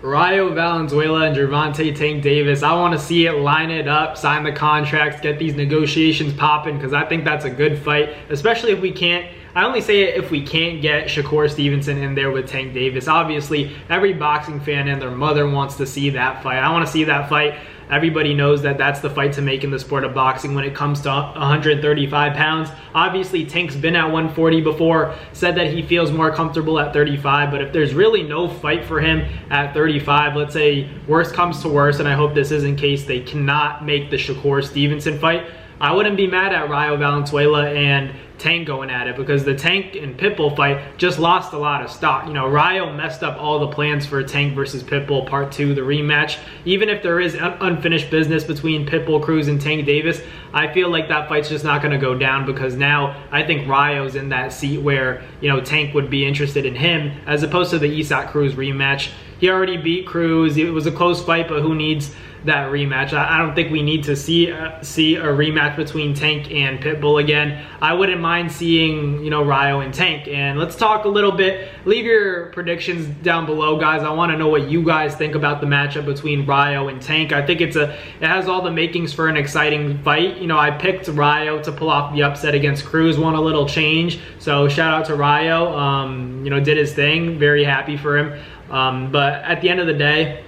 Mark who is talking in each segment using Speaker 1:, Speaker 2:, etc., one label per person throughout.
Speaker 1: Rayo, Valenzuela, and Gervonta Tank Davis. I want to see it, line it up, sign the contracts, get these negotiations popping, because I think that's a good fight, especially if we can't. I only say it if we can't get Shakur Stevenson in there with Tank Davis. Obviously, every boxing fan and their mother wants to see that fight. I want to see that fight. Everybody knows that that's the fight to make in the sport of boxing when it comes to 135 pounds. Obviously, Tank's been at 140 before, said that he feels more comfortable at 35, but if there's really no fight for him at 35, let's say worst comes to worst, and I hope this is in case they cannot make the Shakur Stevenson fight, I wouldn't be mad at Rayo Valenzuela and Tank going at it, because the Tank and Pitbull fight just lost a lot of stock. You know, Rayo messed up all the plans for Tank versus Pitbull Part 2, the rematch. Even if there is unfinished business between Pitbull Cruz and Tank Davis, I feel like that fight's just not going to go down, because now I think Rayo's in that seat where, you know, Tank would be interested in him as opposed to the Isak Cruz rematch. He already beat Cruz. It was a close fight, but who needs that rematch? I don't think we need to see a rematch between Tank and Pitbull again. I wouldn't mind seeing, you know, Rayo and Tank. And let's talk a little bit. Leave your predictions down below, guys. I want to know what you guys think about the matchup between Rayo and Tank. I think it has all the makings for an exciting fight. You know, I picked Rayo to pull off the upset against Cruz. Want a little change, so shout out to Rayo. You know, did his thing. Very happy for him. But at the end of the day,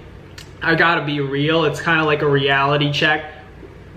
Speaker 1: I gotta be real. It's kind of like a reality check.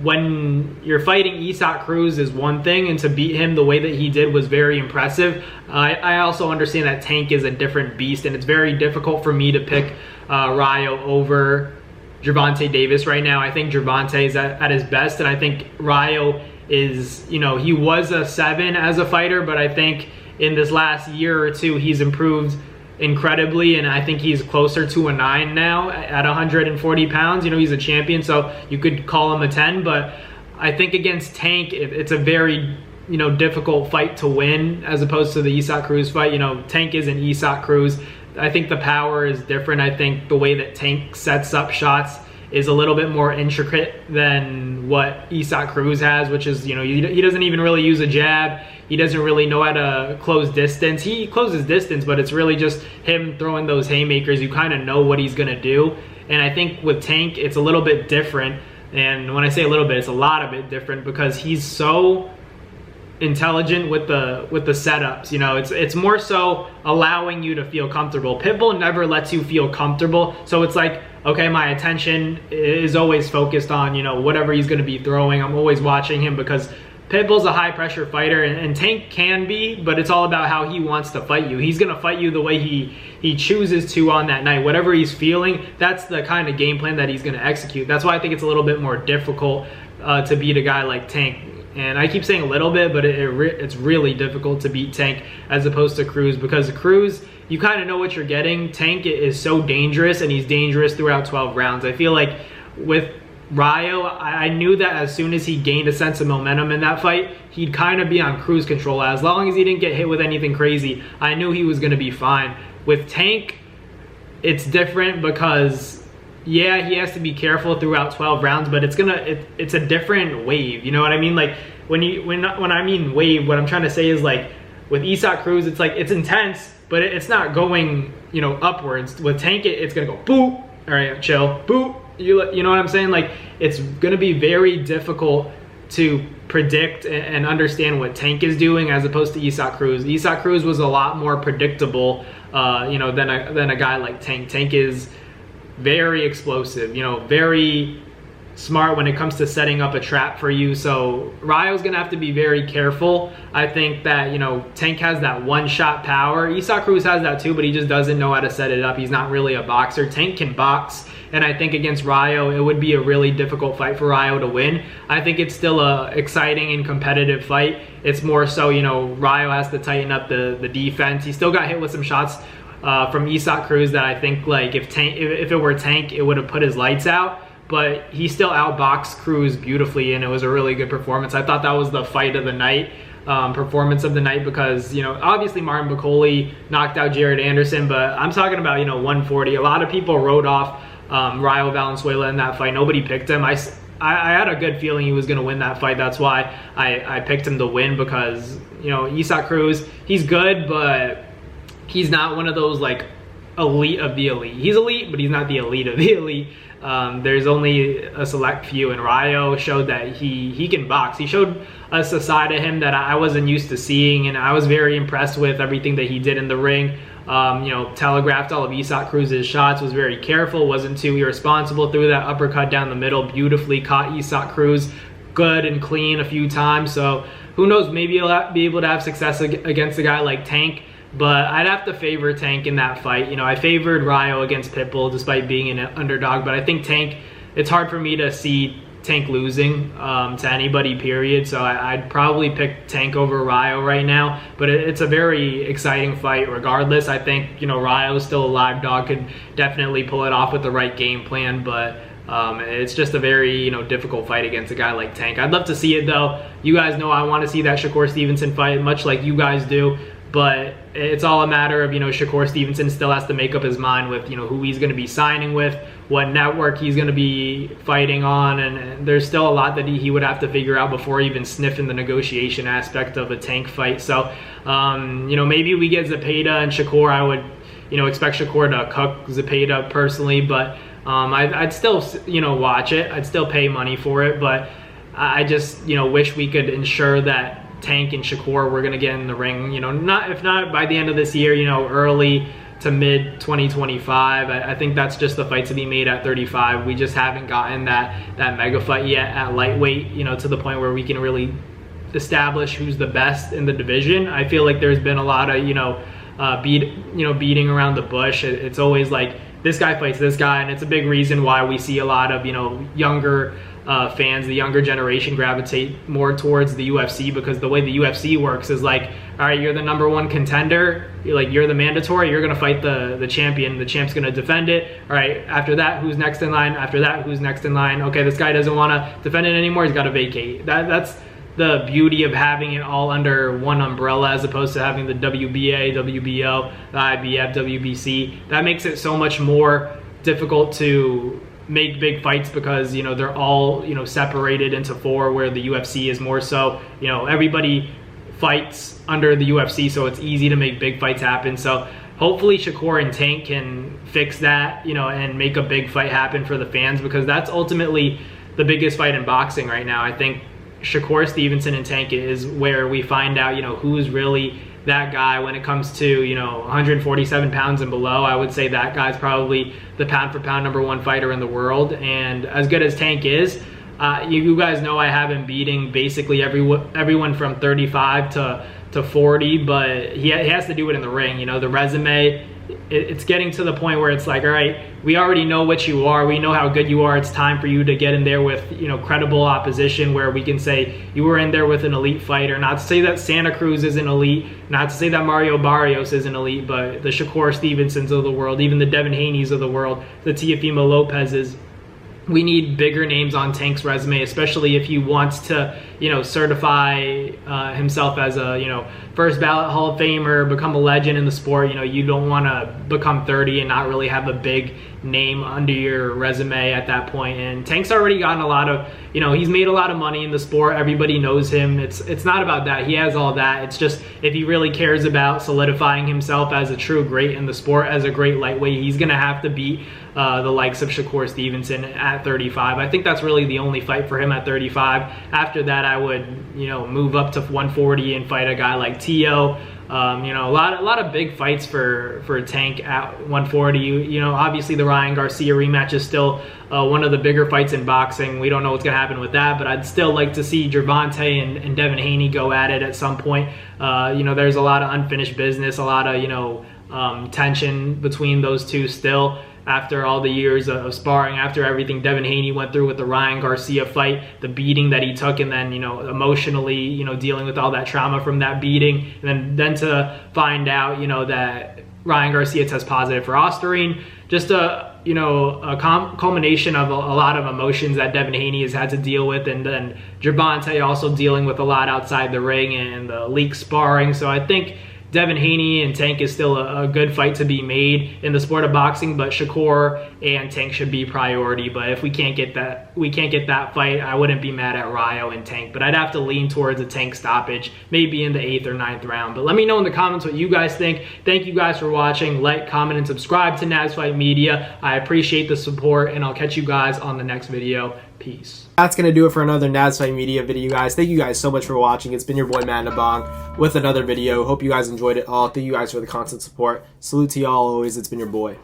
Speaker 1: When you're fighting Isak Cruz is one thing, and to beat him the way that he did was very impressive. I also understand that Tank is a different beast, and it's very difficult for me to pick Rayo over Gervonta Davis right now. I think Gervonta is at his best, and I think Rayo is, you know, he was a 7 as a fighter, but I think in this last year or two he's improved incredibly, and I think he's closer to a 9 now at 140 pounds. You know, he's a champion, so you could call him a 10, but I think against Tank, it's a very, you know, difficult fight to win as opposed to the Isak Cruz fight. You know, Tank isn't Isak Cruz. I think the power is different. I think the way that Tank sets up shots is a little bit more intricate than what Isak Cruz has, which is, you know, he doesn't even really use a jab. He doesn't really know how to close distance. He closes distance, but it's really just him throwing those haymakers. You kind of know what he's going to do. And I think with Tank, it's a little bit different. And when I say a little bit, it's a lot of it different, because he's so intelligent with the setups. You know, it's more so allowing you to feel comfortable. Pitbull never lets you feel comfortable, so it's like, okay, my attention is always focused on, you know, whatever he's going to be throwing. I'm always watching him, because Pitbull's a high pressure fighter, and Tank can be, but it's all about how he wants to fight you. He's going to fight you the way he chooses to on that night. Whatever he's feeling, that's the kind of game plan that he's going to execute. That's why I think it's a little bit more difficult to beat a guy like Tank. And I keep saying a little bit, but it's really difficult to beat Tank as opposed to Cruz, because Cruz, you kind of know what you're getting. Tank is so dangerous, and he's dangerous throughout 12 rounds. I feel like with Rayo, I knew that as soon as he gained a sense of momentum in that fight, he'd kind of be on cruise control. As long as he didn't get hit with anything crazy, I knew he was going to be fine. With Tank, it's different, because yeah, he has to be careful throughout 12 rounds, but it's a different wave. You know what I mean? Like when I mean wave, what I'm trying to say is, like, with Isak Cruz, it's like it's intense, but it's not going, you know, upwards. With Tank, it's gonna go boop. All right, chill, boop. You know what I'm saying? Like, it's gonna be very difficult to predict and understand what Tank is doing as opposed to Isak Cruz. Isak Cruz was a lot more predictable, you know, than a guy like Tank. Tank is very explosive, you know, very smart when it comes to setting up a trap for you. So Rayo's gonna have to be very careful. I think that, you know, Tank has that one-shot power. Isak Cruz has that too, but he just doesn't know how to set it up. He's not really a boxer. Tank can box, and I think against Rayo, it would be a really difficult fight for Rayo to win. I think it's still a exciting and competitive fight. It's more so, you know, Rayo has to tighten up the defense. He still got hit with some shots from Isak Cruz that I think, like, if it were Tank, it would have put his lights out. But he still outboxed Cruz beautifully, and it was a really good performance. I thought that was the fight of the night, performance of the night, because, you know, obviously Martin Bakole knocked out Jared Anderson, but I'm talking about, you know, 140. A lot of people wrote off Rayo Valenzuela in that fight. Nobody picked him. I had a good feeling he was going to win that fight. That's why I picked him to win, because, you know, Isak Cruz, he's good, but he's not one of those, like, elite of the elite. He's elite, but he's not the elite of the elite. There's only a select few, and Rayo showed that he can box. He showed us a side of him that I wasn't used to seeing, and I was very impressed with everything that he did in the ring. Telegraphed all of Isak Cruz's shots, was very careful, wasn't too irresponsible, threw that uppercut down the middle, beautifully caught Isak Cruz good and clean a few times. So who knows, maybe he'll be able to have success against a guy like Tank. But I'd have to favor Tank in that fight. I favored Rayo against Pitbull despite being an underdog, but I think Tank, it's hard for me to see Tank losing to anybody, period. So I'd probably pick Tank over Rayo right now, but it's a very exciting fight regardless. I think, Rayo is still a live dog, could definitely pull it off with the right game plan, but it's just a very, difficult fight against a guy like Tank. I'd love to see it though. You guys know I want to see that Shakur Stevenson fight, much like you guys do. But it's all a matter of, Shakur Stevenson still has to make up his mind with, who he's going to be signing with, what network he's going to be fighting on. And there's still a lot that he would have to figure out before even sniffing the negotiation aspect of a Tank fight. So, maybe we get Zepeda and Shakur. I would, expect Shakur to cook Zepeda personally. But I'd still, watch it. I'd still pay money for it. But I just, wish we could ensure that Tank and Shakur were going to get in the ring, if not by the end of this year, early to mid 2025. I think that's just the fight to be made at 35. We just haven't gotten that mega fight yet at lightweight, to the point where we can really establish who's the best in the division. I feel like there's been a lot of, beating around the bush. It's always like this guy fights this guy, and it's a big reason why we see a lot of, younger fans, the younger generation, gravitate more towards the UFC, because the way the UFC works is like, all right, you're the #1 contender, you're the mandatory, you're going to fight the champion, the champ's going to defend it. All right, after that, who's next in line? After that, who's next in line? Okay, this guy doesn't want to defend it anymore, he's got to vacate. That's the beauty of having it all under one umbrella, as opposed to having the WBA, WBO, the IBF, WBC. That makes it so much more difficult to make big fights, because they're all separated into 4, where the UFC is more so everybody fights under the UFC, so it's easy to make big fights happen. So hopefully Shakur and Tank can fix that, and make a big fight happen for the fans, because that's ultimately the biggest fight in boxing right now. I think Shakur Stevenson and Tank is where we find out who's really that guy when it comes to 147 pounds and below. I would say that guy's probably the pound for pound #1 fighter in the world. And as good as Tank is, you guys know I have him beating basically everyone from 35 to 40, but he has to do it in the ring. The resume, it's getting to the point where it's like, all right, we already know what you are, we know how good you are, it's time for you to get in there with credible opposition, where we can say you were in there with an elite fighter. Not to say that Santa Cruz isn't elite, not to say that Mario Barrios isn't elite, but the Shakur Stevensons of the world, even the Devin Haney's of the world, the Teofimo Lopez's. We need bigger names on Tank's resume, especially if he wants to, certify himself as a, first ballot Hall of Famer, become a legend in the sport. You don't want to become 30 and not really have a big name under your resume at that point. And Tank's already gotten a lot of, he's made a lot of money in the sport. Everybody knows him. It's not about that. He has all that. It's just, if he really cares about solidifying himself as a true great in the sport, as a great lightweight, he's going to have to beat the likes of Shakur Stevenson at 35. I think that's really the only fight for him at 35. After that, I would, move up to 140 and fight a guy like Tio. A lot of big fights for Tank at 140. Obviously the Ryan Garcia rematch is still one of the bigger fights in boxing. We don't know what's going to happen with that, but I'd still like to see Gervonta and Devin Haney go at it at some point. There's a lot of unfinished business, a lot of tension between those two still. After all the years of sparring, after everything Devin Haney went through with the Ryan Garcia fight, the beating that he took, and then, emotionally, dealing with all that trauma from that beating, and then to find out, that Ryan Garcia tests positive for Ostarine, just a culmination of a lot of emotions that Devin Haney has had to deal with, and then Gervonta also dealing with a lot outside the ring and the leak sparring. So I think Devin Haney and Tank is still a good fight to be made in the sport of boxing, but Shakur and Tank should be priority. But if we can't get that fight, I wouldn't be mad at Rayo and Tank. But I'd have to lean towards a Tank stoppage, maybe in the 8th or 9th round. But let me know in the comments what you guys think. Thank you guys for watching. Like, comment, and subscribe to Naz Fight Media. I appreciate the support, and I'll catch you guys on the next video. Peace. That's going to do it for another Naz Fight Media video, guys. Thank you guys so much for watching. It's been your boy, Mandabong, with another video. Hope you guys enjoyed it all. Thank you guys for the constant support. Salute to y'all always. It's been your boy.